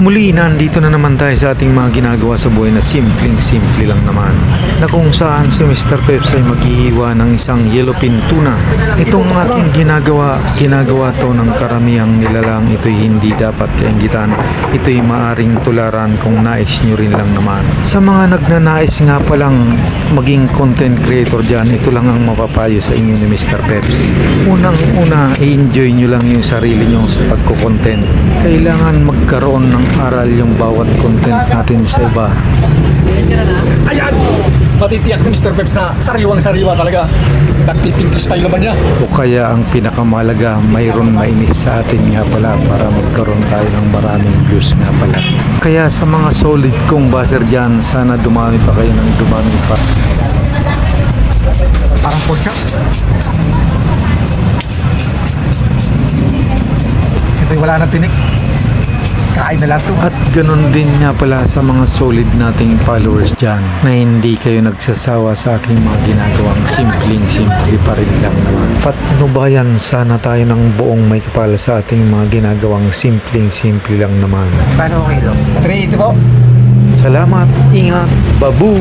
Muli, nandito na naman tayo sa ating mga ginagawa sa buhay na simpleng-simple lang naman. Na kung saan si Mr. Peps ay maghihiwa ng isang yellowfin tuna. Itong aking ginagawa to ng karamihang nilalang. Ito'y hindi dapat kainggitan. Ito'y maaring tularan kung nais nyo rin lang naman. Sa mga nagnanais nga palang maging content creator dyan, ito lang ang mapapayo sa inyo ni Mr. Peps. Unang-una, i-enjoy nyo lang yung sarili nyo sa pagko-content. Kailangan magkaroon ng aral yung bawat content natin sa iba. Ayan! Matitiyak ni Mr. Peps na sariwang-sariwa talaga. Nagpipintis pa yung laman niya. O kaya ang pinakamalaga, mayroon mainis sa atin nga pala para magkaroon tayo ng maraming views nga pala. Kaya sa mga solid kong baser dyan, sana dumami pa kayo ng dumami pa. Parang pork chop. Ito'y wala nang tinik. Kain na lang ito. At ganun din nga pala sa mga solid nating followers dyan na hindi kayo nagsasawa sa aking mga ginagawang simpleng-simple pa rin lang naman. Patnubayan sana tayo ng buong may kapal sa ating mga ginagawang simpleng-simple lang naman. Paano okay, 380 po. Salamat, ingat, babu!